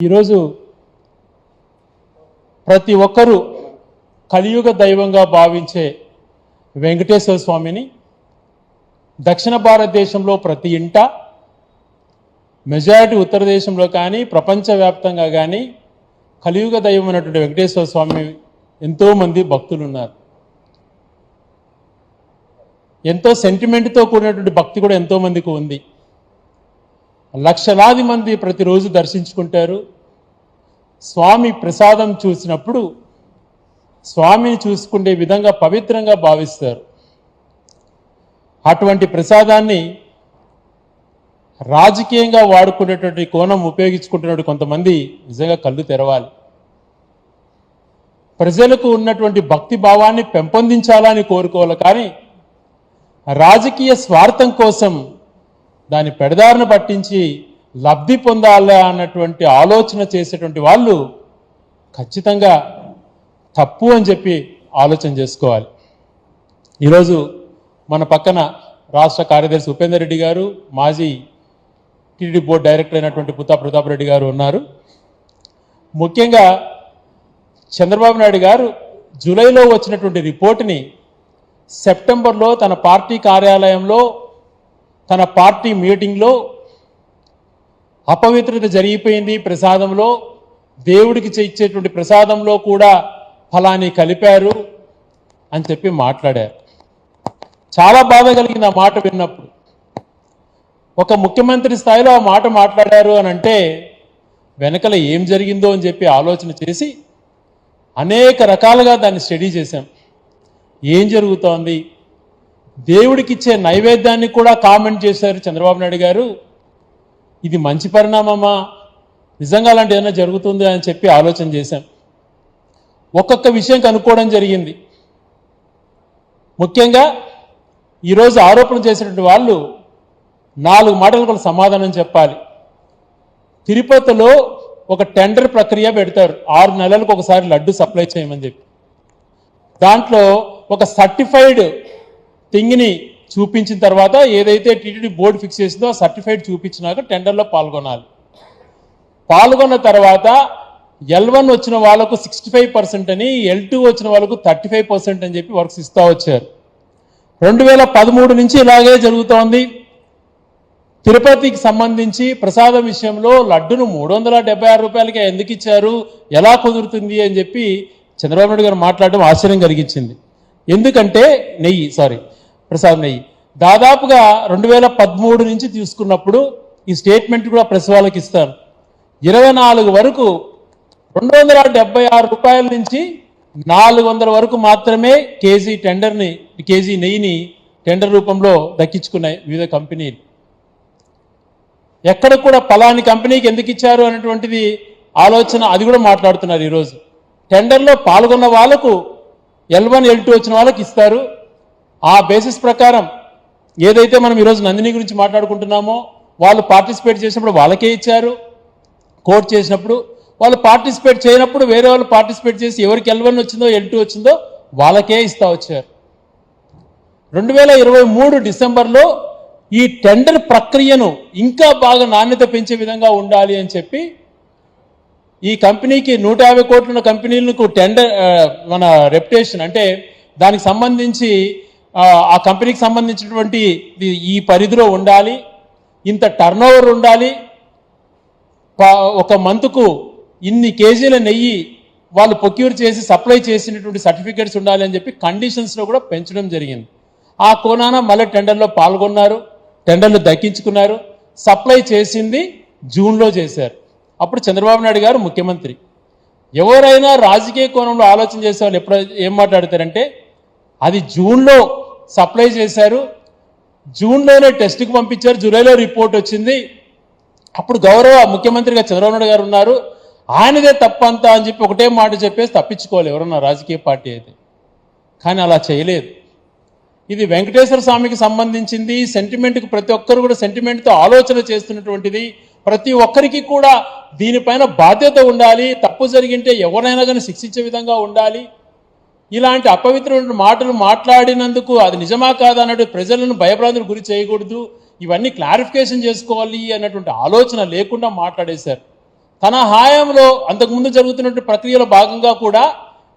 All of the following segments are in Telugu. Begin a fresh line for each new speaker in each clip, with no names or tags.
ఈరోజు ప్రతి ఒక్కరూ కలియుగ దైవంగా భావించే వెంకటేశ్వర స్వామిని దక్షిణ భారతదేశంలో ప్రతి ఇంట, మెజారిటీ ఉత్తర దేశంలో కానీ ప్రపంచవ్యాప్తంగా కానీ కలియుగ దైవం అయినటువంటి వెంకటేశ్వర స్వామి ఎంతోమంది భక్తులు ఉన్నారు. ఎంతో సెంటిమెంట్తో కూడినటువంటి భక్తి కూడా ఎంతోమందికి ఉంది. లక్షలాది మంది ప్రతిరోజు దర్శించుకుంటారు. స్వామి ప్రసాదం చూసినప్పుడు స్వామిని చూసుకునే విధంగా పవిత్రంగా భావిస్తారు. అటువంటి ప్రసాదాన్ని రాజకీయంగా వాడుకునేటువంటి కోణం ఉపయోగించుకుంటున్నటువంటి కొంతమంది నిజంగా కళ్ళు తెరవాలి. ప్రజలకు ఉన్నటువంటి భక్తి భావాన్ని పెంపొందించాలని కోరుకోవాలి, కానీ రాజకీయ స్వార్థం కోసం దాన్ని పెడదారిన పట్టించి లబ్ధి పొందాలా అన్నటువంటి ఆలోచన చేసేటువంటి వాళ్ళు ఖచ్చితంగా తప్పు అని చెప్పి ఆలోచన చేసుకోవాలి. ఈరోజు మన పక్కన రాష్ట్ర కార్యదర్శి ఉపేందర్ రెడ్డి గారు, మాజీ టీడీపీ బోర్డు డైరెక్టర్ అయినటువంటి పుత్తా ప్రతాప్ రెడ్డి గారు ఉన్నారు. ముఖ్యంగా చంద్రబాబు నాయుడు గారు జూలైలో వచ్చినటువంటి రిపోర్టుని సెప్టెంబర్లో తన పార్టీ కార్యాలయంలో, తన పార్టీ మీటింగ్లో అపవిత్రత జరిగిపోయింది, ప్రసాదంలో దేవుడికి ఇచ్చేటువంటి ప్రసాదంలో కూడా ఫలాన్ని కలిపారు అని చెప్పి మాట్లాడారు. చాలా బాధ కలిగింది ఆ మాట విన్నప్పుడు. ఒక ముఖ్యమంత్రి స్థాయిలో ఆ మాట మాట్లాడారు అని అంటే వెనకల ఏం జరిగిందో అని చెప్పి ఆలోచన చేసి అనేక రకాలుగా దాన్ని స్టడీ చేశాం. ఏం జరుగుతోంది, దేవుడికి ఇచ్చే నైవేద్యాన్ని కూడా కామెంట్ చేశారు చంద్రబాబు నాయుడు గారు. ఇది మంచి పరిణామమా, నిజంగా అలాంటి ఏదైనా జరుగుతుందా అని చెప్పి ఆలోచన చేశాం. ఒక్కొక్క విషయం కనుక్కోవడం జరిగింది. ముఖ్యంగా ఈరోజు ఆరోపణ చేసినటువంటి వాళ్ళు 4 మాటలకు సమాధానం చెప్పాలి. తిరుపతిలో ఒక టెండర్ ప్రక్రియ పెడతారు, 6 నెలలకు ఒకసారి లడ్డు సప్లై చేయమని చెప్పి. దాంట్లో ఒక సర్టిఫైడ్ థింగ్ని చూపించిన తర్వాత ఏదైతే టీటీడీ బోర్డు ఫిక్స్ చేసిందో సర్టిఫైడ్ చూపించినాక టెండర్లో పాల్గొనాలి. పాల్గొన్న తర్వాత L1 వచ్చిన వాళ్ళకు 65% అని, L2 వచ్చిన వాళ్ళకు 35% అని చెప్పి వర్క్స్ ఇస్తూ వచ్చారు. 2013 నుంచి ఇలాగే జరుగుతోంది. తిరుపతికి సంబంధించి ప్రసాదం విషయంలో లడ్డును 376 రూపాయలకే ఎందుకు ఇచ్చారు, ఎలా కుదురుతుంది అని చెప్పి చంద్రబాబు నాయుడు గారు మాట్లాడడం ఆశ్చర్యం కలిగించింది. ఎందుకంటే ప్రసాదం నెయ్యి దాదాపుగా 2013 నుంచి తీసుకున్నప్పుడు ఈ స్టేట్మెంట్ కూడా ప్రెస్ వాళ్ళకి ఇస్తారు. 24 వరకు 276 రూపాయల నుంచి 400 వరకు మాత్రమే కేజీ నెయ్యిని టెండర్ రూపంలో దక్కించుకున్నాయి వివిధ కంపెనీలు. ఎక్కడ కూడా పలాని కంపెనీకి ఎందుకు ఇచ్చారు అనేటువంటిది ఆలోచన, అది కూడా మాట్లాడుతున్నారు. ఈరోజు టెండర్లో పాల్గొన్న వాళ్ళకు L1 L2 వచ్చిన వాళ్ళకి ఇస్తారు. ఆ బేసిస్ ప్రకారం ఏదైతే మనం ఈరోజు నందిని గురించి మాట్లాడుకుంటున్నామో వాళ్ళు పార్టిసిపేట్ చేసినప్పుడు వాళ్ళకే ఇచ్చారు. కోర్టు చేసినప్పుడు వాళ్ళు పార్టిసిపేట్ చేయనప్పుడు వేరే వాళ్ళు పార్టిసిపేట్ చేసి ఎవరికి L1 వచ్చిందో L2 వచ్చిందో వాళ్ళకే ఇస్తా వచ్చారు. 2023 డిసెంబర్లో ఈ టెండర్ ప్రక్రియను ఇంకా బాగా నాణ్యత పెంచే విధంగా ఉండాలి అని చెప్పి ఈ కంపెనీకి 150 కోట్ల కంపెనీలకు టెండర్ మన రెప్యుటేషన్ అంటే దానికి సంబంధించి ఆ కంపెనీకి సంబంధించినటువంటి ఈ పరిధిలో ఉండాలి, ఇంత టర్నోవర్ ఉండాలి, ఒక మంత్కు ఇన్ని కేజీల నెయ్యి వాళ్ళు ప్రొక్యూర్ చేసి సప్లై చేసినటువంటి సర్టిఫికేట్స్ ఉండాలి అని చెప్పి కండిషన్స్లో కూడా పెంచడం జరిగింది. ఆ కోణాన మళ్ళీ టెండర్లో పాల్గొన్నారు, టెండర్లు దక్కించుకున్నారు. సప్లై చేసింది జూన్లో చేశారు. అప్పుడు చంద్రబాబు నాయుడు గారు ముఖ్యమంత్రి. ఎవరైనా రాజకీయ కోణంలో ఆలోచన చేసే వాళ్ళు ఎప్పుడు ఏం మాట్లాడతారంటే అది జూన్లో సప్లై చేశారు, జూన్లోనే టెస్ట్కి పంపించారు, జూలైలో రిపోర్ట్ వచ్చింది. అప్పుడు గౌరవ ముఖ్యమంత్రిగా చంద్రబాబు నాయుడు గారు ఉన్నారు, ఆయనదే తప్పంతా అని చెప్పి ఒకటే మాట చెప్పేసి తప్పించుకోవాలి ఎవరన్నా రాజకీయ పార్టీ అయితే. కానీ అలా చేయలేదు. ఇది వెంకటేశ్వర స్వామికి సంబంధించింది. సెంటిమెంట్కి ప్రతి ఒక్కరు కూడా సెంటిమెంట్తో ఆలోచన చేస్తున్నటువంటిది. ప్రతి ఒక్కరికి కూడా దీనిపైన బాధ్యత ఉండాలి. తప్పు జరిగింటే ఎవరైనా కానీ శిక్షించే విధంగా ఉండాలి. ఇలాంటి అపవిత్రమైన మాటలు మాట్లాడినందుకు అది నిజమా కాదా అన్నట్టు ప్రజలను భయభ్రాంతులకు గురి చేయకూడదు. ఇవన్నీ క్లారిఫికేషన్ చేసుకోవాలి అన్నటువంటి ఆలోచన లేకుండా మాట్లాడేశారు. తన హాయంలో అంతకుముందు జరుగుతున్నటువంటి ప్రక్రియలో భాగంగా కూడా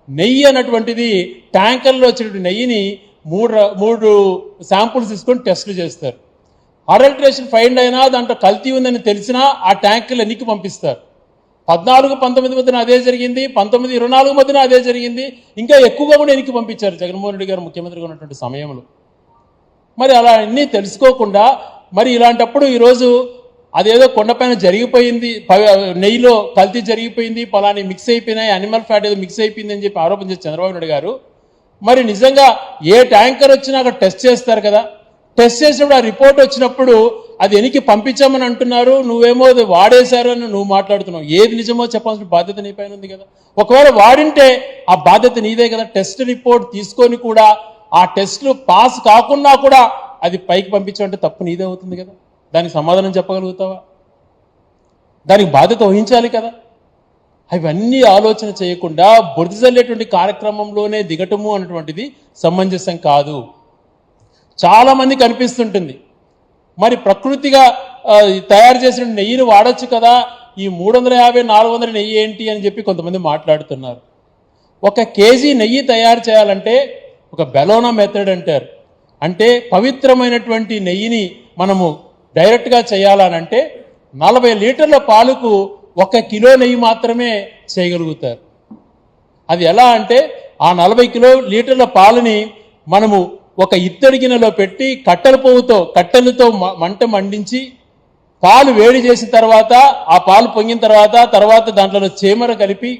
నెయ్యి అన్నటువంటిది ట్యాంకర్లో వచ్చినటువంటి నెయ్యిని మూడు శాంపుల్స్ తీసుకొని టెస్టులు చేస్తారు. అడల్ట్రేషన్ ఫైండ్ అయినా దాంట్లో కల్తీ ఉందని తెలిసినా ఆ ట్యాంకర్లు ఎన్నికి పంపిస్తారు. 14-19 మధ్యన అదే జరిగింది, 19-24 మధ్యన అదే జరిగింది, ఇంకా ఎక్కువగా కూడా ఎన్నికి పంపించారు జగన్మోహన్ రెడ్డి గారు ముఖ్యమంత్రిగా ఉన్నటువంటి సమయంలో. మరి అలా అన్నీ తెలుసుకోకుండా మరి ఇలాంటప్పుడు ఈరోజు అదేదో కొండపైన జరిగిపోయింది, నెయ్యిలో కల్తీ జరిగిపోయింది, పలాని మిక్స్ అయిపోయినాయి, అనిమల్ ఫ్యాట్ ఏదో మిక్స్ అయిపోయింది అని చెప్పి ఆరోపణ చేసి చంద్రబాబు నాయుడు గారు మరి నిజంగా ఏ ట్యాంకర్ వచ్చినా అక్కడ టెస్ట్ చేస్తారు కదా, టెస్ట్ చేసినప్పుడు ఆ రిపోర్ట్ వచ్చినప్పుడు అది ఎనికి పంపించామని అంటున్నారు, నువ్వేమో అది వాడేశారు అని నువ్వు మాట్లాడుతున్నావు. ఏది నిజమో చెప్పాల్సిన బాధ్యత నీ పైన ఉంది కదా. ఒకవేళ వాడింటే ఆ బాధ్యత నీదే కదా. టెస్ట్ రిపోర్ట్ తీసుకొని కూడా ఆ టెస్టులు పాస్ కాకుండా కూడా అది పైకి పంపించాలంటే తప్పు నీదే అవుతుంది కదా. దానికి సమాధానం చెప్పగలుగుతావా? దానికి బాధ్యత వహించాలి కదా. అవన్నీ ఆలోచన చేయకుండా బురదజల్లేటువంటి కార్యక్రమంలోనే దిగటము అన్నటువంటిది సమంజసం కాదు. చాలామంది కనిపిస్తుంటుంది మరి ప్రకృతిగా తయారు చేసిన నెయ్యిని వాడచ్చు కదా, ఈ 350-400 నెయ్యి ఏంటి అని చెప్పి కొంతమంది మాట్లాడుతున్నారు. 1 కేజీ నెయ్యి తయారు చేయాలంటే ఒక బెలోనా మెథడ్ అంటారు. అంటే పవిత్రమైనటువంటి నెయ్యిని మనము డైరెక్ట్గా చేయాలనంటే 40 లీటర్ల పాలకు 1 కిలో నెయ్యి మాత్రమే చేయగలుగుతారు. అది ఎలా అంటే ఆ 40 లీటర్ల పాలని మనము ఒక ఇత్తడి గిన్నెలో పెట్టి కట్టెలతో మంట మండించి పాలు వేడి చేసిన తర్వాత ఆ పాలు పొంగిన తర్వాత దాంట్లో చీమర కలిపి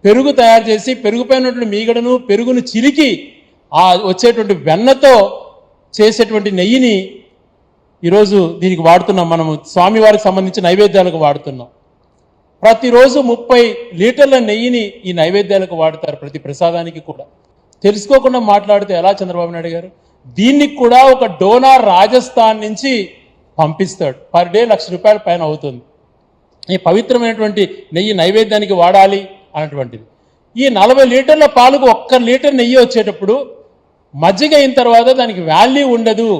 పెరుగు తయారు చేసి పెరుగుపైనటువంటి మీగడను పెరుగును చిలికి ఆ వచ్చేటువంటి వెన్నతో చేసేటువంటి నెయ్యిని ఈరోజు దీనికి వాడుతున్నాం. మనము స్వామివారికి సంబంధించి నైవేద్యాలకు వాడుతున్నాం. ప్రతిరోజు 30 లీటర్ల నెయ్యిని ఈ నైవేద్యాలకు వాడతారు, ప్రతి ప్రసాదానికి కూడా. తెలుసుకోకుండా మాట్లాడితే ఎలా చంద్రబాబు నాయుడు గారు? దీనికి కూడా ఒక డోనార్ రాజస్థాన్ నుంచి పంపిస్తాడు. పర్ డే ₹1,00,000 పైన అవుతుంది. ఈ పవిత్రమైనటువంటి నెయ్యి నైవేద్యానికి వాడాలి అన్నటువంటిది. ఈ 40 లీటర్ల పాలకు 1 లీటర్ నెయ్యి వచ్చేటప్పుడు మజ్జిగ అయిన తర్వాత దానికి వాల్యూ ఉండదు.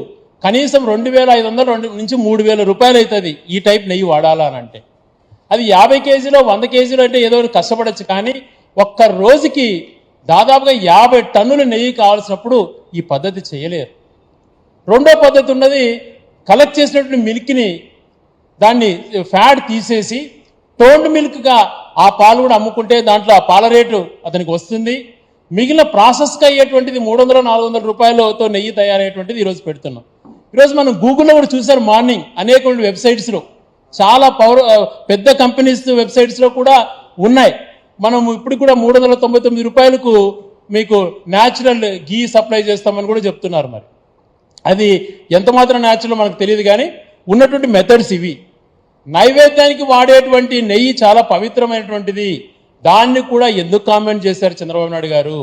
కనీసం 2,500 నుంచి 3,000 రూపాయలు అవుతుంది ఈ టైప్ నెయ్యి వాడాలనంటే. అది 50 కేజీలో 100 కేజీలో అంటే ఏదో కష్టపడచ్చు, కానీ ఒక్క రోజుకి దాదాపుగా 50 టన్నుల నెయ్యి కావాల్సినప్పుడు ఈ పద్ధతి చేయలేరు. రెండో పద్ధతి ఉన్నది, కలెక్ట్ చేసినటువంటి మిల్క్ని దాన్ని ఫ్యాట్ తీసేసి టోన్డ్ మిల్క్గా ఆ పాలు కూడా అమ్ముకుంటే దాంట్లో ఆ పాల రేటు అతనికి వస్తుంది. మిగిలిన ప్రాసెస్కి అయ్యేటువంటిది 300-400 రూపాయలతో నెయ్యి తయారయ్యేటువంటిది ఈరోజు పెడుతున్నాం. ఈరోజు మనం గూగుల్లో కూడా చూసారు, మార్నింగ్ అనేక వెబ్సైట్స్లో చాలా పెద్ద కంపెనీస్ వెబ్సైట్స్లో కూడా ఉన్నాయి. మనం ఇప్పుడు కూడా 399 రూపాయలకు మీకు న్యాచురల్ గీ సప్లై చేస్తామని కూడా చెప్తున్నారు. మరి అది ఎంత మాత్రం న్యాచురల్ మనకు తెలియదు, కానీ ఉన్నటువంటి మెథడ్స్ ఇవి. నైవేద్యానికి వాడేటువంటి నెయ్యి చాలా పవిత్రమైనటువంటిది, దాన్ని కూడా ఎందుకు కామెంట్ చేశారు చంద్రబాబు నాయుడు గారు?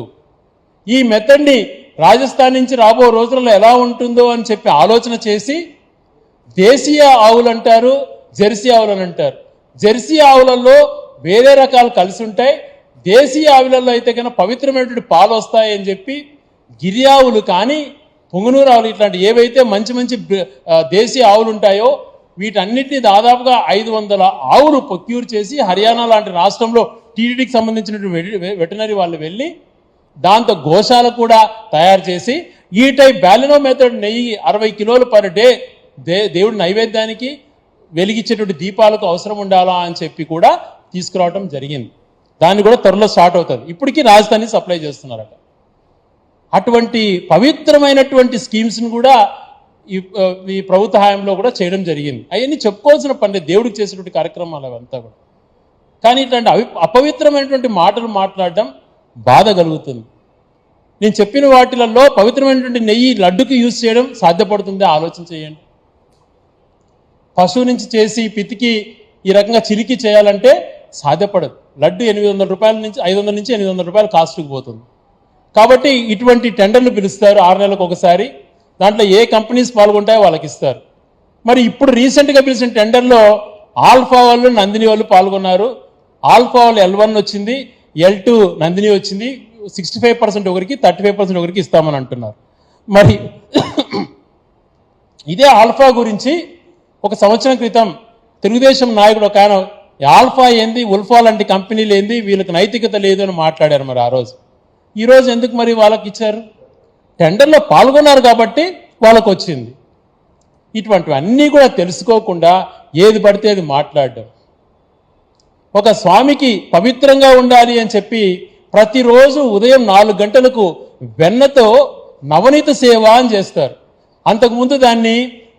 ఈ మెథడ్ని రాజస్థాన్ నుంచి రాబో రోజులలో ఎలా ఉంటుందో అని చెప్పి ఆలోచన చేసి దేశీయ ఆవులు అంటారు, జెర్సీ ఆవులు అని అంటారు. జెర్సీ ఆవులలో వేరే రకాలు కలిసి ఉంటాయి, దేశీయ ఆవులలో అయితే కన్నా పవిత్రమైనటువంటి పాలు వస్తాయి అని చెప్పి గిరి ఆవులు కానీ పుంగనూరు ఆవులు ఇట్లాంటి ఏవైతే మంచి మంచి దేశీయ ఆవులు ఉంటాయో వీటన్నిటిని దాదాపుగా 500 ఆవులు ప్రొక్యూర్ చేసి హర్యానా లాంటి రాష్ట్రంలో టీటీడీకి సంబంధించినటువంటి వెటనరీ వాళ్ళు వెళ్ళి దాంతో గోశాల కూడా తయారు చేసి ఈ టైప్ బ్యాలినో మెథడ్ నెయ్యి 60 కిలోలు పర్ డే దేవుడి నైవేద్యానికి వెలిగించేటువంటి దీపాలకు అవసరం ఉండాలా అని చెప్పి కూడా తీసుకురావడం జరిగింది. దాన్ని కూడా త్వరలో స్టార్ట్ అవుతుంది. ఇప్పటికీ రాజధాని సప్లై చేస్తున్నారట. అటువంటి పవిత్రమైనటువంటి స్కీమ్స్ని కూడా ఈ ప్రభుత్వ హయాంలో కూడా చేయడం జరిగింది. అవన్నీ చెప్పుకోవాల్సిన పని, దేవుడికి చేసినటువంటి కార్యక్రమాలు అవంతా కూడా. కానీ ఇట్లాంటి అపవిత్రమైనటువంటి మాటలు మాట్లాడడం బాధ కలుగుతుంది. నేను చెప్పిన వాటిలలో పవిత్రమైనటువంటి నెయ్యి లడ్డుకి యూజ్ చేయడం సాధ్యపడుతుందే ఆలోచన చేయండి. పశువు నుంచి చేసి పితికి ఈ రకంగా చిలికి చేయాలంటే సాధ్యపడదు. లడ్డు 800 రూపాయల నుంచి 500 నుంచి 800 రూపాయలు కాస్ట్కి పోతుంది. కాబట్టి ఇటువంటి టెండర్లు పిలుస్తారు 6 నెలలకు ఒకసారి. దాంట్లో ఏ కంపెనీస్ పాల్గొంటాయో వాళ్ళకి ఇస్తారు. మరి ఇప్పుడు రీసెంట్గా పిలిచిన టెండర్లో ఆల్ఫా వాళ్ళు నందిని వాళ్ళు పాల్గొన్నారు. ఆల్ఫా వాళ్ళు L1 వచ్చింది, L2 నందిని వచ్చింది. 65% ఒకరికి 35% ఒకరికి ఇస్తామని అంటున్నారు. మరి ఇదే ఆల్ఫా గురించి 1 సంవత్సరం క్రితం తెలుగుదేశం నాయకుడు ఒక ఆయన ఆల్ఫా ఏంది, ఉల్ఫా లాంటి కంపెనీలు ఏంది, వీళ్ళకి నైతికత లేదు అని మాట్లాడారు. మరి ఆ రోజు ఈరోజు ఎందుకు మరి వాళ్ళకి ఇచ్చారు? టెండర్లో పాల్గొన్నారు కాబట్టి వాళ్ళకు వచ్చింది. ఇటువంటివన్నీ కూడా తెలుసుకోకుండా ఏది పడితే అది మాట్లాడడం. ఒక స్వామికి పవిత్రంగా ఉండాలి అని చెప్పి ప్రతిరోజు ఉదయం 4 గంటలకు వెన్నతో నవనీత సేవ అని చేస్తారు. అంతకుముందు దాన్ని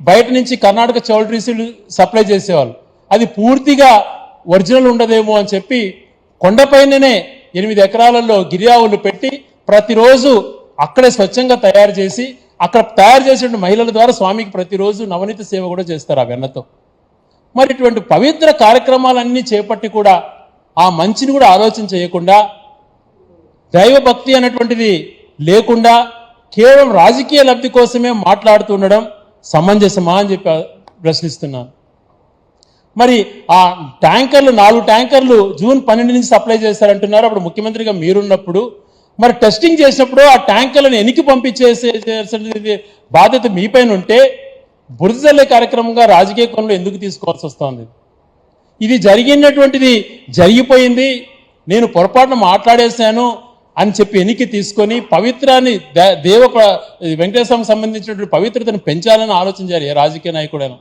బయట నుంచి కర్ణాటక చౌల్ట్రీస్లు సప్లై చేసేవాళ్ళు. అది పూర్తిగా ఒరిజినల్ ఉండదేమో అని చెప్పి కొండపైననే 8 ఎకరాలలో గిరియావులు పెట్టి ప్రతిరోజు అక్కడే స్వచ్ఛంగా తయారు చేసి అక్కడ తయారు చేసిన మహిళల ద్వారా స్వామికి ప్రతిరోజు నవనీత సేవ కూడా చేస్తారు ఆ వెన్నతో. మరి ఇటువంటి పవిత్ర కార్యక్రమాలన్నీ చేపట్టి కూడా ఆ మంచిని కూడా ఆలోచన చేయకుండా, దైవభక్తి అనేటువంటిది లేకుండా కేవలం రాజకీయ లబ్ధి కోసమే మాట్లాడుతుండడం సమంజసమా అని చెప్పి ప్రశ్నిస్తున్నాను. మరి ఆ ట్యాంకర్లు 4 ట్యాంకర్లు జూన్ 12 నుంచి సప్లై చేస్తారంటున్నారు. అప్పుడు ముఖ్యమంత్రిగా మీరున్నప్పుడు మరి టెస్టింగ్ చేసినప్పుడు ఆ ట్యాంకర్లను ఎనికి పంపించేసే బాధ్యత మీపైన ఉంటే బురదజల్లే కార్యక్రమంగా రాజకీయ కోణంలో ఎందుకు తీసుకోవాల్సి వస్తుంది? ఇది జరిగినటువంటిది జరిగిపోయింది, నేను పొరపాటున మాట్లాడేశాను అని చెప్పి ఎనికి తీసుకొని పవిత్రాన్ని వెంకటేశ్వరం సంబంధించినటువంటి పవిత్రతను పెంచాలని ఆలోచించారు ఏ రాజకీయ నాయకుడైనా.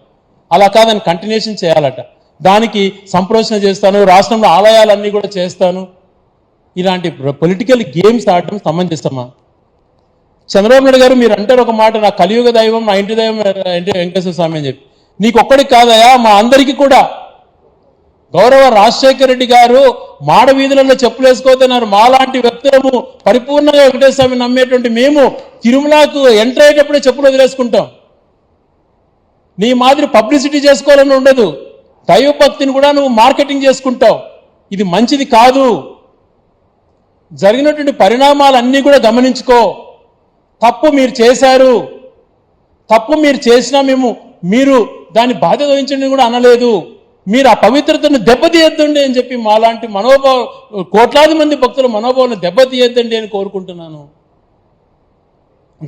అలా కాదని కంటిన్యూషన్ చేయాలట. దానికి సంప్రోషణ చేస్తాను, రాష్ట్రంలో ఆలయాలన్నీ కూడా చేస్తాను. ఇలాంటి పొలిటికల్ గేమ్స్ ఆడటం సమంజసమా? చంద్రబాబు నాయుడు గారు మీరు అంటారు ఒక మాట, నా కలియుగ దైవం, నా ఇంటి దైవం వెంకటేశ్వర స్వామి అని చెప్పి. నీకు ఒక్కడికి కాదయా, మా అందరికీ కూడా. గౌరవ రాజశేఖర రెడ్డి గారు మాడ వీధులలో చెప్పులు వేసుకోతున్నారు. మాలాంటి వ్యక్తులము పరిపూర్ణంగా వెంకటేశ్వర స్వామిని నమ్మేటువంటి మేము తిరుమలకు ఎంటర్ అయ్యేటప్పుడే చెప్పులు వదిలేసుకుంటాం. నీ మాదిరి పబ్లిసిటీ చేసుకోవాలని ఉండదు. దైవభక్తిని కూడా నువ్వు మార్కెటింగ్ చేసుకుంటావు. ఇది మంచిది కాదు. జరిగినటువంటి పరిణామాలన్నీ కూడా గమనించుకో. తప్పు మీరు చేశారు, తప్పు మీరు చేసినా మీరు దాన్ని బాధ్యత వహించండి కూడా అనలేదు. మీరు ఆ పవిత్రతను దెబ్బతీయద్దండి అని చెప్పి మాలాంటి కోట్లాది మంది భక్తుల మనోభావాలను దెబ్బతీయద్దండి అని కోరుకుంటున్నాను.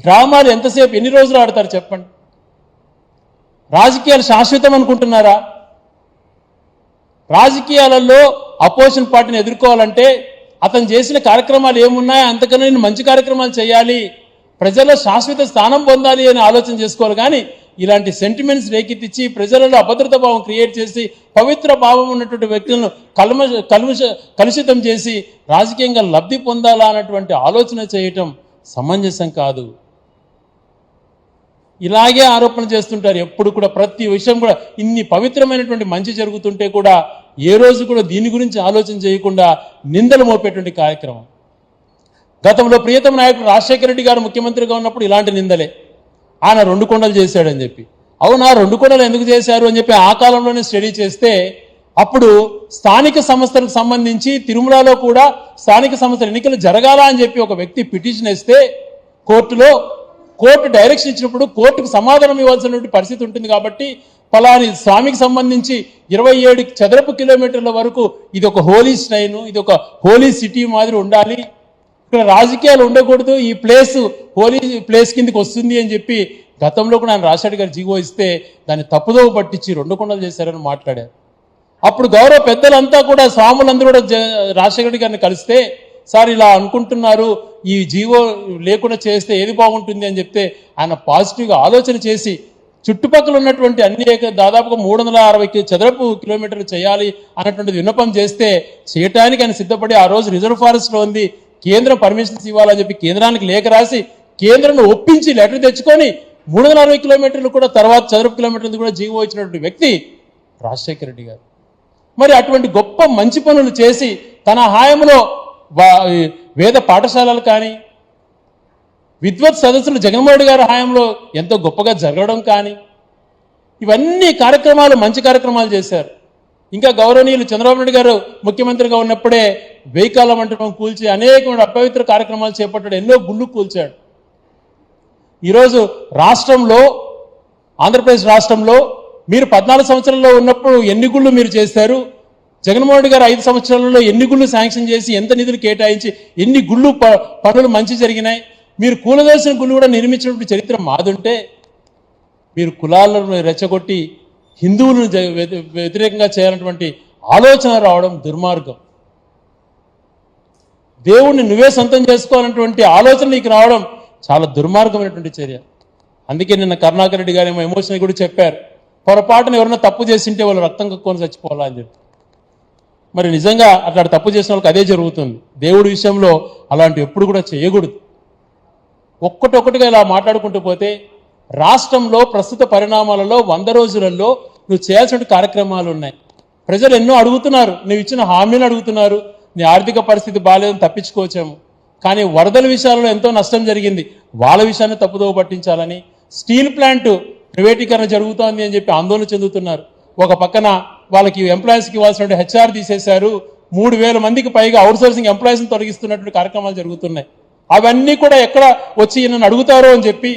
డ్రామాలు ఎంతసేపు, ఎన్ని రోజులు ఆడతారు చెప్పండి? రాజకీయాలు శాశ్వతం అనుకుంటున్నారా? రాజకీయాలలో అపోజిషన్ పార్టీని ఎదుర్కోవాలంటే అతను చేసిన కార్యక్రమాలు ఏమున్నాయో అంతకన్నా నేను మంచి కార్యక్రమాలు చేయాలి, ప్రజల్లో శాశ్వత స్థానం పొందాలి అని ఆలోచన చేసుకోవాలి. కానీ ఇలాంటి సెంటిమెంట్స్ రేకెత్తించి ప్రజలలో అభద్రత భావం క్రియేట్ చేసి పవిత్ర భావం ఉన్నటువంటి వ్యక్తులను కలుషితం చేసి రాజకీయంగా లబ్ధి పొందాలా అన్నటువంటి ఆలోచన చేయటం సమంజసం కాదు. ఇలాగే ఆరోపణ చేస్తుంటారు ఎప్పుడు కూడా. ప్రతి విషయం కూడా ఇన్ని పవిత్రమైనటువంటి మంచి జరుగుతుంటే కూడా ఏ రోజు కూడా దీని గురించి ఆలోచన చేయకుండా నిందలు మోపేటువంటి కార్యక్రమం. గతంలో ప్రియతమ నాయకుడు రాజశేఖర రెడ్డి గారు ముఖ్యమంత్రిగా ఉన్నప్పుడు ఇలాంటి నిందలే. ఆయన 2 కొండలు చేశాడని చెప్పి. అవునా, 2 కొండలు ఎందుకు చేశారు అని చెప్పి ఆ కాలంలోనే స్టడీ చేస్తే అప్పుడు స్థానిక సంస్థలకు సంబంధించి తిరుమలలో కూడా స్థానిక సంస్థల ఎన్నికలు జరగాల అని చెప్పి ఒక వ్యక్తి పిటిషన్ వేస్తే కోర్టు డైరెక్షన్ ఇచ్చినప్పుడు కోర్టుకు సమాధానం ఇవ్వాల్సినటువంటి పరిస్థితి ఉంటుంది. కాబట్టి ఫలాని స్వామికి సంబంధించి 27 చదరపు కిలోమీటర్ల వరకు ఇది ఒక హోలీ స్టైన్, ఇది ఒక హోలీ సిటీ మాదిరి ఉండాలి, ఇక్కడ రాజకీయాలు ఉండకూడదు, ఈ ప్లేస్ హోలీ ప్లేస్ కిందకి వస్తుంది అని చెప్పి గతంలో కూడా ఆయన రాజశేఖర్ గారు జీవో ఇస్తే దాన్ని తప్పుదోవ పట్టించి 2 కొండలు చేశారని మాట్లాడారు. అప్పుడు గౌరవ పెద్దలంతా కూడా స్వాములందరూ కూడా రాజశేఖర్ గారిని కలిస్తే, సార్ ఇలా అనుకుంటున్నారు, ఈ జీవో లేకుండా చేస్తే ఏది బాగుంటుంది అని చెప్తే ఆయన పాజిటివ్గా ఆలోచన చేసి చుట్టుపక్కల ఉన్నటువంటి అన్ని దాదాపుగా 360 చదరపు కిలోమీటర్లు చేయాలి అన్నటువంటిది విన్నపం చేస్తే చేయటానికి ఆయన సిద్ధపడి ఆ రోజు రిజర్వ్ ఫారెస్ట్లో ఉంది, కేంద్రం పర్మిషన్స్ ఇవ్వాలని చెప్పి కేంద్రానికి లేఖ రాసి కేంద్రాన్ని ఒప్పించి లెటర్ తెచ్చుకొని 360 కిలోమీటర్లు కూడా తర్వాత చదరపు కిలోమీటర్లు కూడా జీవో ఇచ్చినటువంటి వ్యక్తి రాజశేఖర రెడ్డి గారు. మరి అటువంటి గొప్ప మంచి పనులు చేసి తన హాయంలో వేద పాఠశాలలు కానీ విద్వత్ సదస్సులు జగన్మోహన్ రెడ్డి గారి హాయంలో ఎంతో గొప్పగా జరగడం కానీ ఇవన్నీ కార్యక్రమాలు మంచి కార్యక్రమాలు చేశారు. ఇంకా గౌరవనీయులు చంద్రబాబు నాయుడు గారు ముఖ్యమంత్రిగా ఉన్నప్పుడే వెయ్యికాల మంటపం కూల్చి అనేకమైన అపవిత్ర కార్యక్రమాలు చేపట్టాడు, ఎన్నో గుళ్ళు కూల్చాడు. ఈరోజు రాష్ట్రంలో, ఆంధ్రప్రదేశ్ రాష్ట్రంలో మీరు 14 సంవత్సరాల్లో ఉన్నప్పుడు ఎన్ని గుళ్ళు మీరు చేశారు? జగన్మోహన్ రెడ్డి గారు 5 సంవత్సరాలలో ఎన్ని గుళ్ళు శాంక్షన్ చేసి ఎంత నిధులు కేటాయించి ఎన్ని గుళ్ళు పనులు మంచి జరిగినాయి? మీరు కూలదోసిన గుళ్ళు కూడా నిర్మించినటువంటి చరిత్ర మాదుంటే మీరు కులాలను రెచ్చగొట్టి హిందువులను వ్యతిరేకంగా చేయాలన్నటువంటి ఆలోచన రావడం దుర్మార్గం. దేవుణ్ణి నువ్వే సొంతం చేసుకోవాలన్నటువంటి ఆలోచన నీకు రావడం చాలా దుర్మార్గమైనటువంటి చర్య. అందుకే నిన్న కరుణాకర్ రెడ్డి గారు ఏమో ఎమోషనల్ కూడా చెప్పారు, పొరపాటున ఎవరన్నా తప్పు చేసింటే వాళ్ళు రక్తం కక్కుని చచ్చిపోవాలా అని చెప్పి. మరి నిజంగా అట్లా తప్పు చేసిన వాళ్ళకి అదే జరుగుతుంది. దేవుడి విషయంలో అలాంటి ఎప్పుడు కూడా చేయకూడదు. ఒక్కటొక్కటిగా ఇలా మాట్లాడుకుంటూ పోతే రాష్ట్రంలో ప్రస్తుత పరిణామాలలో 100 రోజులలో నువ్వు చేయాల్సిన కార్యక్రమాలు ఉన్నాయి. ప్రజలు ఎన్నో అడుగుతున్నారు, నువ్వు ఇచ్చిన హామీలు అడుగుతున్నారు. నీ ఆర్థిక పరిస్థితి బాగాలేదని తప్పించుకోవచ్చేమో, కానీ వరదల విషయాలలో ఎంతో నష్టం జరిగింది, వాళ్ళ విషయాన్ని తప్పుదోవ పట్టించాలని. స్టీల్ ప్లాంట్ ప్రైవేటీకరణ జరుగుతోంది అని చెప్పి ఆందోళన చెందుతున్నారు. ఒక పక్కన వాళ్ళకి ఎంప్లాయీస్కి ఇవ్వాల్సిన హెచ్ఆర్ తీసేశారు, 3000 మందికి పైగా అవుట్సోర్సింగ్ ఎంప్లాయీస్ని తొలగిస్తున్నటువంటి కార్యక్రమాలు జరుగుతున్నాయి. అవన్నీ కూడా ఎక్కడ వచ్చి నన్ను అడుగుతారో అని చెప్పి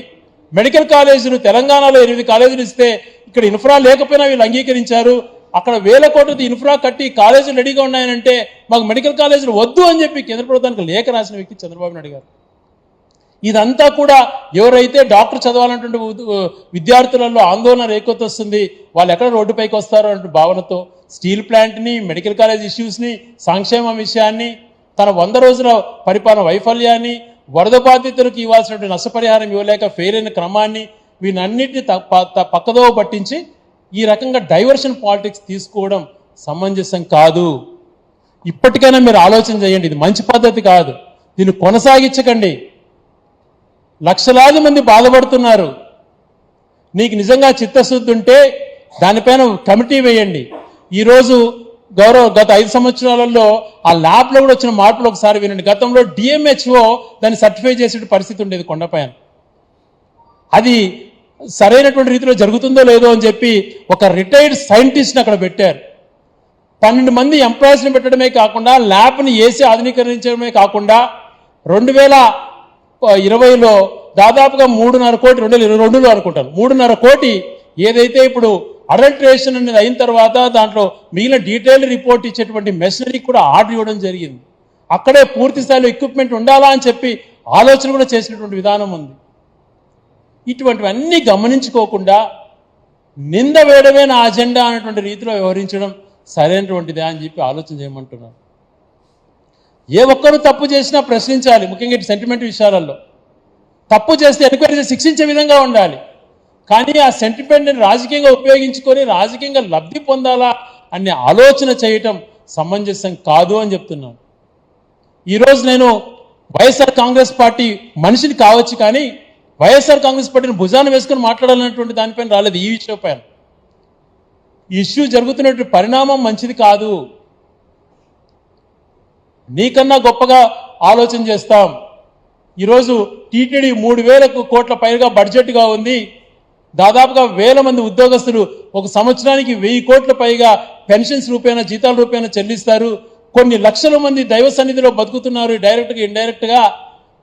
మెడికల్ కాలేజీలు తెలంగాణలో 8 కాలేజీలు ఇస్తే ఇక్కడ ఇన్ఫ్రా లేకపోయినా వీళ్ళు అంగీకరించారు. అక్కడ 1000 కోట్లది ఇన్ఫ్రా కట్టి కాలేజీలు రెడీగా ఉన్నాయనంటే మాకు మెడికల్ కాలేజీలు వద్దు అని చెప్పి కేంద్ర ప్రభుత్వానికి లేఖ రాసిన వ్యక్తి చంద్రబాబు నాయుడు గారు. ఇదంతా కూడా ఎవరైతే డాక్టర్ చదవాలన్నటువంటి విద్యార్థులలో ఆందోళన రేకొత్తొస్తుంది, వాళ్ళు ఎక్కడ రోడ్డుపైకి వస్తారో అనే భావనతో స్టీల్ ప్లాంట్ని, మెడికల్ కాలేజ్ ఇష్యూస్ని, సంక్షేమ విషయాన్ని, తన 100 రోజుల పరిపాలన వైఫల్యాన్ని, వరద బాధితులకు ఇవ్వాల్సినటువంటి నష్టపరిహారం ఇవ్వలేక ఫెయిల్ అయిన క్రమాన్ని, వీనన్నిటిని పక్కదోవ పట్టించి ఈ రకంగా డైవర్షన్ పాలిటిక్స్ తీసుకోవడం సమంజసం కాదు. ఇప్పటికైనా మీరు ఆలోచన చేయండి, ఇది మంచి పద్ధతి కాదు, దీన్ని కొనసాగించకండి. లక్షలాది మంది బాధపడుతున్నారు. నీకు నిజంగా చిత్తశుద్ధి ఉంటే దానిపైన కమిటీ వేయండి. ఈరోజు గత 5 సంవత్సరాలలో ఆ ల్యాబ్లో కూడా వచ్చిన మార్పులు ఒకసారి వినండి. గతంలో డిఎంహెచ్ఓ దాన్ని సర్టిఫై చేసే పరిస్థితి ఉండేది కొండపైన. అది సరైనటువంటి రీతిలో జరుగుతుందో లేదో అని చెప్పి ఒక రిటైర్డ్ సైంటిస్ట్ని అక్కడ పెట్టారు. 12 మంది ఎంప్లాయీస్ని పెట్టడమే కాకుండా ల్యాబ్ని వేసి ఆధునీకరించడమే కాకుండా 2020లో దాదాపుగా 3.5 కోటి, 2022లో అనుకుంటాను 3.5 కోటి ఏదైతే ఇప్పుడు అడల్ట్రేషన్ అనేది అయిన తర్వాత దాంట్లో మిగిలిన డీటెయిల్ రిపోర్ట్ ఇచ్చేటువంటి మెషినరీ కూడా ఆర్డర్ ఇవ్వడం జరిగింది. అక్కడే పూర్తి స్థాయిలో ఎక్విప్మెంట్ ఉండాలా అని చెప్పి ఆలోచన కూడా చేసినటువంటి విధానం ఉంది. ఇటువంటివన్నీ గమనించుకోకుండా నింద వేయడమే నా అజెండా అనేటువంటి రీతిలో వ్యవహరించడం సరైనటువంటిదే అని చెప్పి ఆలోచన చేయమంటున్నాను. ఏ ఒక్కరూ తప్పు చేసినా ప్రశ్నించాలి, ముఖ్యంగా సెంటిమెంట్ విషయాలలో. తప్పు చేస్తే ఎంక్వైరీ చేసి శిక్షించే విధంగా ఉండాలి. కానీ ఆ సెంటిమెంట్ని రాజకీయంగా ఉపయోగించుకొని రాజకీయంగా లబ్ధి పొందాలా అనే ఆలోచన చేయటం సమంజసం కాదు అని చెప్తున్నాను. ఈరోజు నేను వైఎస్ఆర్ కాంగ్రెస్ పార్టీ మనిషిని కావచ్చు, కానీ వైఎస్ఆర్ కాంగ్రెస్ పార్టీని భుజాన్ని వేసుకొని మాట్లాడాలన్నటువంటి దానిపైన రాలేదు. ఈ విషయం పైన ఈ ఇష్యూ జరుగుతున్నటువంటి పరిణామం మంచిది కాదు. నీకన్నా గొప్పగా ఆలోచన చేస్తాం. ఈరోజు టీటీడీ 3,000 కోట్ల పైగా బడ్జెట్గా ఉంది. దాదాపుగా 1000 మంది ఉద్యోగస్తులు ఒక సంవత్సరానికి 1000 కోట్ల పైగా పెన్షన్స్ రూపేణా, జీతాల రూపేణా చెల్లిస్తారు. కొన్ని లక్షల మంది దైవ సన్నిధిలో బతుకుతున్నారు, డైరెక్ట్గా ఇండైరెక్ట్గా.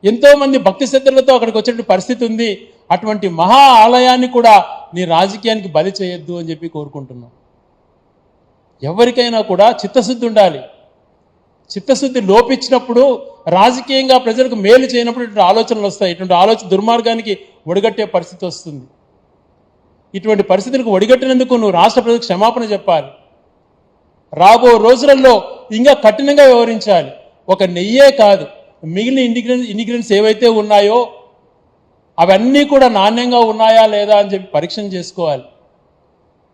ఎంతో మంది భక్తి శ్రద్ధలతో అక్కడికి వచ్చేటువంటి పరిస్థితి ఉంది. అటువంటి మహా ఆలయాన్ని కూడా నీ రాజకీయానికి బలి చేయొద్దు అని చెప్పి కోరుకుంటున్నాం. ఎవరికైనా కూడా చిత్తశుద్ధి ఉండాలి. చిత్తశుద్ధి లోపించినప్పుడు రాజకీయంగా ప్రజలకు మేలు చేయనప్పుడు ఇటువంటి ఆలోచనలు వస్తాయి. ఇటువంటి ఆలోచన దుర్మార్గానికి ఒడిగట్టే పరిస్థితి వస్తుంది. ఇటువంటి పరిస్థితులకు ఒడిగట్టినందుకు నువ్వు రాష్ట్ర ప్రజలకు క్షమాపణ చెప్పాలి. రాబో రోజులలో ఇంకా కఠినంగా వ్యవహరించాలి. ఒక నెయ్యే కాదు, మిగిలిన ఇంగ్రీడియంట్స్ ఏవైతే ఉన్నాయో అవన్నీ కూడా నాణ్యంగా ఉన్నాయా లేదా అని చెప్పి పరీక్ష చేసుకోవాలి.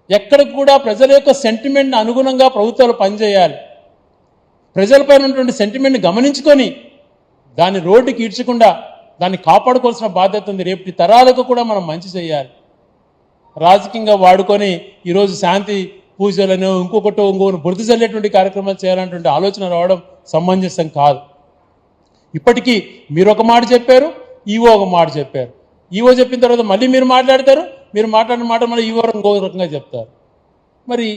ఎక్కడికి కూడా ప్రజల యొక్క సెంటిమెంట్ని అనుగుణంగా ప్రభుత్వాలు పనిచేయాలి. ప్రజలపైన ఉన్నటువంటి సెంటిమెంట్ని గమనించుకొని దాన్ని రోడ్డుకి ఈడ్చకుండా దాన్ని కాపాడుకోవాల్సిన బాధ్యత ఉంది. రేపటి తరాలకు కూడా మనం మంచి చేయాలి. రాజకీయంగా వాడుకొని ఈరోజు శాంతి పూజలను ఇంకొకటో బురద చల్లేటువంటి కార్యక్రమాలు చేయాలన్నటువంటి ఆలోచన రావడం సమంజసం కాదు. ఇప్పటికీ మీరు ఒక మాట చెప్పారు, ఈవో ఒక మాట చెప్పారు. ఈవో చెప్పిన తర్వాత మళ్ళీ మీరు మాట్లాడతారు, మీరు మాట్లాడిన మాట మళ్ళీ ఈవో ఇంకో రకంగా చెప్తారు. మరి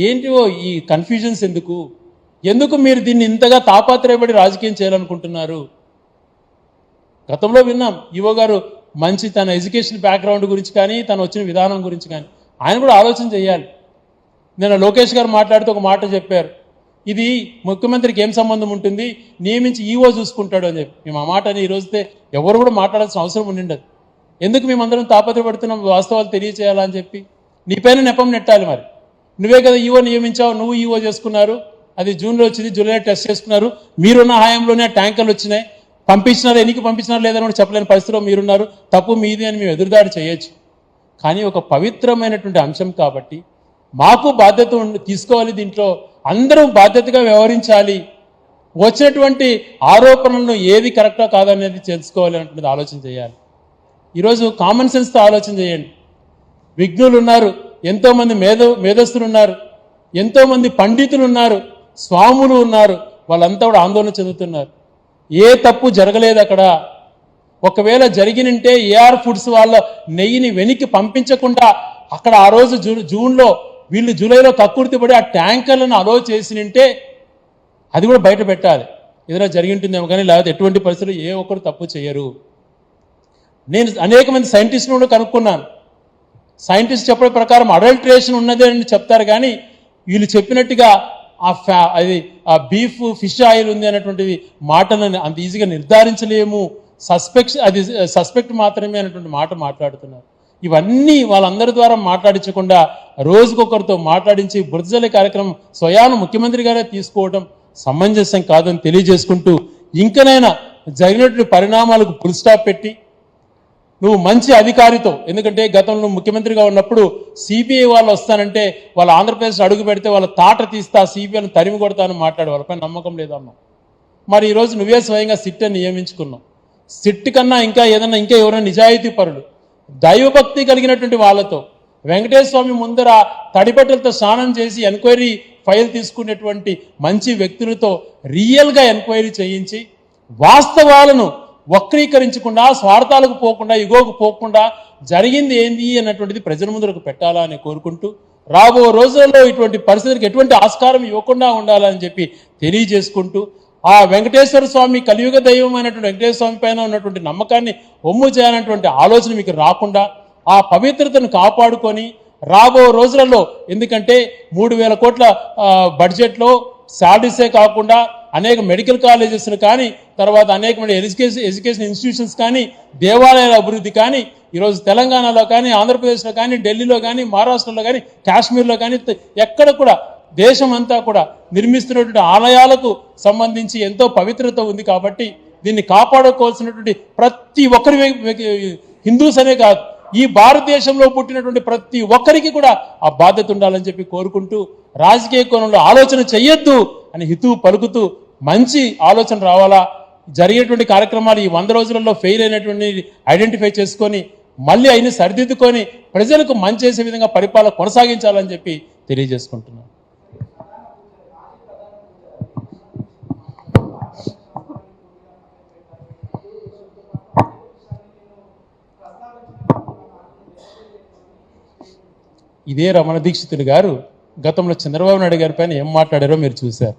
ఏంటివో ఈ కన్ఫ్యూజన్స్ ఎందుకు మీరు దీన్ని ఇంతగా తాపాత్రయపడి రాజకీయం చేయాలనుకుంటున్నారు? గతంలో విన్నాం ఈవో గారు మంచి తన ఎడ్యుకేషన్ బ్యాక్గ్రౌండ్ గురించి కానీ తను వచ్చిన విధానం గురించి కానీ ఆయన కూడా ఆలోచన చేయాలి. నేను లోకేష్ గారు మాట్లాడుతూ ఒక మాట చెప్పారు, ఇది ముఖ్యమంత్రికి ఏం సంబంధం ఉంటుంది, నియమించి ఈవో చూసుకుంటాడు అని చెప్పి. మేము ఆ మాటని ఈ రోజుతే ఎవరు కూడా మాట్లాడాల్సిన అవసరం ఉండిండదు. ఎందుకు మేమందరం తాపత్రపడుతున్నాం వాస్తవాలు తెలియచేయాలని చెప్పి? నీపైన నెపం నెట్టాలి. మరి నువ్వే కదా ఈవో నియమించావు, నువ్వు ఈవో చేసుకున్నారు, అది జూన్లో వచ్చింది, జూలైలో టెస్ట్ చేసుకున్నారు, మీరున్న హయాంలోనే ట్యాంకర్లు వచ్చినాయి, పంపించినారు, ఎన్నికి పంపించినారు లేదని కూడా చెప్పలేని పరిస్థితిలో మీరున్నారు, తప్పు మీది అని మేము ఎదురుదాడి చేయొచ్చు. కానీ ఒక పవిత్రమైనటువంటి అంశం కాబట్టి మాకు బాధ్యత తీసుకోవాలి, దీంట్లో అందరూ బాధ్యతగా వ్యవహరించాలి, వచ్చినటువంటి ఆరోపణలను ఏది కరెక్టా కాదనేది తెలుసుకోవాలి అనేటువంటిది ఆలోచన చేయాలి. ఈరోజు కామన్ సెన్స్తో ఆలోచన చేయండి. విఘ్నులు ఉన్నారు, ఎంతోమంది మేధస్తులు ఉన్నారు, ఎంతోమంది పండితులు ఉన్నారు, స్వాములు ఉన్నారు, వాళ్ళంతా కూడా ఆందోళన చెందుతున్నారు. ఏ తప్పు జరగలేదు అక్కడ. ఒకవేళ జరిగినంటే ఏఆర్ ఫుడ్స్ వాళ్ళ నెయ్యిని వెనక్కి పంపించకుండా అక్కడ ఆ రోజు జూన్లో వీళ్ళు జూలైలో కక్కుర్తిపడి ఆ ట్యాంకర్లను అలో చేసినంటే అది కూడా బయట పెట్టాలి. ఏదైనా జరిగి ఉంటుందేమో కానీ, లేకపోతే ఎటువంటి పరిస్థితులు ఏ ఒక్కరు తప్పు చేయరు. నేను అనేక మంది సైంటిస్టులు కూడా కనుక్కున్నాను. సైంటిస్ట్ చెప్పే ప్రకారం అడల్ట్రేషన్ ఉన్నదే అని చెప్తారు, కానీ వీళ్ళు చెప్పినట్టుగా ఆ బీఫ్ ఫిష్ ఆయిల్ ఉంది అనేటువంటిది మాటలను అంత ఈజీగా నిర్ధారించలేము, సస్పెక్ట్ మాత్రమే అనేటువంటి మాట మాట్లాడుతున్నారు. ఇవన్నీ వాళ్ళందరి ద్వారా మాట్లాడించకుండా రోజుకొకరితో మాట్లాడించి బురదజల్లే కార్యక్రమం స్వయాన ముఖ్యమంత్రి గారే తీసుకోవడం సమంజసం కాదని తెలియజేసుకుంటూ, ఇంకనైనా జరిగినటువంటి పరిణామాలకు ఫుల్ స్టాప్ పెట్టి నువ్వు మంచి అధికారితో, ఎందుకంటే గతంలో ముఖ్యమంత్రిగా ఉన్నప్పుడు సిబిఐ వాళ్ళు వస్తానంటే వాళ్ళ ఆంధ్రప్రదేశ్ అడుగు పెడితే వాళ్ళ తాట తీస్తా, సిబిఐని తరిమి కొడతానని మాట్లాడే వాళ్ళపై నమ్మకం లేదమ్మా. మరి ఈరోజు నువ్వే స్వయంగా సిట్ అని నియమించుకున్నావు. సిట్ కన్నా ఇంకా ఎవరైనా నిజాయితీ పరులు, దైవభక్తి కలిగినటువంటి వాళ్ళతో వెంకటేశ్వర స్వామి ముందర తడిబట్టలతో స్నానం చేసి ఎంక్వైరీ ఫైల్ తీసుకునేటువంటి మంచి వ్యక్తులతో రియల్గా ఎంక్వైరీ చేయించి వాస్తవాలను వక్రీకరించకుండా, స్వార్థాలకు పోకుండా, ఇగోకు పోకుండా జరిగింది ఏంది అన్నటువంటిది ప్రజల ముందుకు పెట్టాలా అని కోరుకుంటూ, రాబో రోజుల్లో ఇటువంటి పరిస్థితులకు ఎటువంటి ఆస్కారం ఇవ్వకుండా ఉండాలని చెప్పి తెలియజేసుకుంటూ, ఆ వెంకటేశ్వర స్వామి కలియుగ దైవం అయినటువంటి వెంకటేశ్వర స్వామి పైన ఉన్నటువంటి నమ్మకాన్ని ఒమ్ము చేయాలన్నటువంటి ఆలోచన మీకు రాకుండా ఆ పవిత్రతను కాపాడుకొని రాబో రోజులలో, ఎందుకంటే 3,000 కోట్ల బడ్జెట్లో శాలరీసే కాకుండా అనేక మెడికల్ కాలేజెస్ను కానీ, తర్వాత అనేకమైన ఎడ్యుకేషన్ ఇన్స్టిట్యూషన్స్ కానీ, దేవాలయాల అభివృద్ధి కానీ, ఈరోజు తెలంగాణలో కానీ, ఆంధ్రప్రదేశ్లో కానీ, ఢిల్లీలో కానీ, మహారాష్ట్రలో కానీ, కాశ్మీర్లో కానీ, ఎక్కడ కూడా దేశం అంతా కూడా నిర్మిస్తున్నటువంటి ఆలయాలకు సంబంధించి ఎంతో పవిత్రత ఉంది. కాబట్టి దీన్ని కాపాడుకోవాల్సినటువంటి ప్రతి ఒక్కరి, హిందూస్ అనే కాదు, ఈ భారతదేశంలో పుట్టినటువంటి ప్రతి ఒక్కరికి కూడా ఆ బాధ్యత ఉండాలని చెప్పి కోరుకుంటూ, రాజకీయ కోణంలో ఆలోచన చెయ్యొద్దు అని హితవు పలుకుతూ, మంచి ఆలోచన రావాలా, జరిగేటువంటి కార్యక్రమాలు ఈ 100 రోజులలో ఫెయిల్ అయినటువంటి ఐడెంటిఫై చేసుకొని మళ్ళీ అయిన సరిదిద్దుకొని ప్రజలకు మంచి చేసే విధంగా పరిపాలన కొనసాగించాలని చెప్పి తెలియజేసుకుంటున్నాను. ఇదే రమణ దీక్షితులు గారు గతంలో చంద్రబాబు నాయుడు గారి పైన ఏం మాట్లాడారో మీరు చూశారు.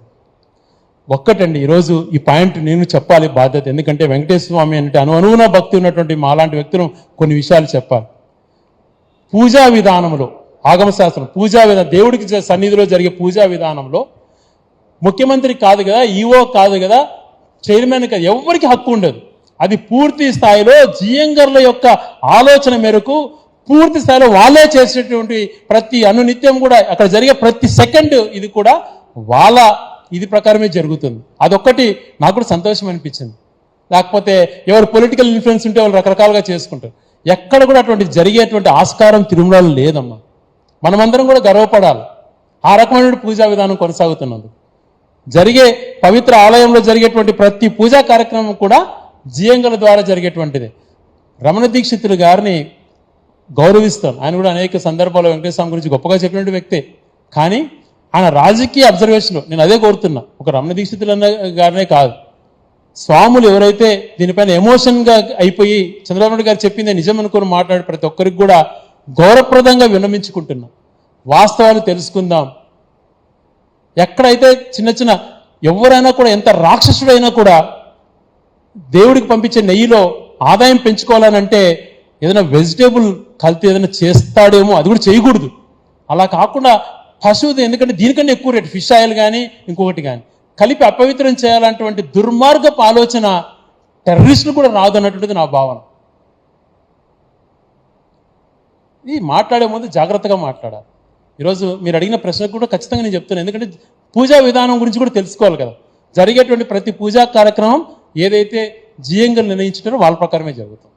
ఒక్కటండి, ఈరోజు ఈ పాయింట్ నేను చెప్పాలి బాధ్యత, ఎందుకంటే వెంకటేశ్వర స్వామి అంటే అనువున భక్తి ఉన్నటువంటి మాలాంటి వ్యక్తులు కొన్ని విషయాలు చెప్పాలి. పూజా విధానంలో, ఆగమశాస్త్రం పూజా విధానం, దేవుడికి సన్నిధిలో జరిగే పూజా విధానంలో ముఖ్యమంత్రి కాదు కదా, ఈఓ కాదు కదా, చైర్మన్ కాదు, ఎవరికి హక్కు ఉండదు. అది పూర్తి స్థాయిలో జియంగర్ల యొక్క ఆలోచన మేరకు పూర్తి స్థాయిలో వాళ్ళే చేసేటువంటి ప్రతి అనునిత్యం కూడా అక్కడ జరిగే ప్రతి సెకండ్ ఇది కూడా వాళ్ళ ఇది ప్రకారమే జరుగుతుంది. అదొక్కటి నాకు కూడా సంతోషం అనిపించింది. లేకపోతే ఎవరు పొలిటికల్ ఇన్ఫ్లుయెన్స్ ఉంటే వాళ్ళు రకరకాలుగా చేసుకుంటారు. ఎక్కడ కూడా అటువంటి జరిగేటువంటి ఆస్కారం తిరుమలలో లేదమ్మా. మనమందరం కూడా గర్వపడాలి ఆ రకమైన పూజా విధానం కొనసాగుతున్నందుకు. జరిగే పవిత్ర ఆలయంలో జరిగేటువంటి ప్రతి పూజా కార్యక్రమం కూడా జియంగల ద్వారా జరిగేటువంటిది. రమణ దీక్షితులు గారిని గౌరవిస్తాను. ఆయన కూడా అనేక సందర్భాల్లో వెంకటేశ్వర స్వామి గురించి గొప్పగా చెప్పినటువంటి వ్యక్తే. కానీ ఆయన రాజకీయ అబ్జర్వేషన్లో నేను అదే కోరుతున్నా, ఒక రమణ దీక్షితులు గారినే కాదు, స్వాములు ఎవరైతే దీనిపైన ఎమోషన్గా అయిపోయి చంద్రబాబు నాయుడు గారు చెప్పిందే నిజం అనుకుని మాట్లాడే ప్రతి ఒక్కరికి కూడా గౌరవప్రదంగా విన్నమించుకుంటున్నా. వాస్తవాలు తెలుసుకుందాం. ఎక్కడైతే చిన్న ఎవరైనా కూడా, ఎంత రాక్షసుడైనా కూడా దేవుడికి పంపించే నెయ్యిలో ఆదాయం పెంచుకోవాలనంటే ఏదైనా వెజిటేబుల్ కల్తీ ఏదైనా చేస్తాడేమో, అది కూడా చేయకూడదు. అలా కాకుండా పశువుది, ఎందుకంటే దీనికన్నా ఎక్కువ రేటు ఫిష్ ఆయిల్ కానీ ఇంకొకటి కానీ కలిపి అపవిత్రం చేయాలంటువంటి దుర్మార్గపు ఆలోచన టెర్రరిస్టులు కూడా రాదు అన్నటువంటిది నా భావన. ఇది మాట్లాడే ముందు జాగ్రత్తగా మాట్లాడాలి. ఈరోజు మీరు అడిగిన ప్రశ్నకు కూడా ఖచ్చితంగా నేను చెప్తున్నాను. ఎందుకంటే పూజా విధానం గురించి కూడా తెలుసుకోవాలి కదా. జరిగేటువంటి ప్రతి పూజా కార్యక్రమం ఏదైతే జీఎంగా నిర్ణయించారో వాళ్ళ ప్రకారమే జరుగుతుంది.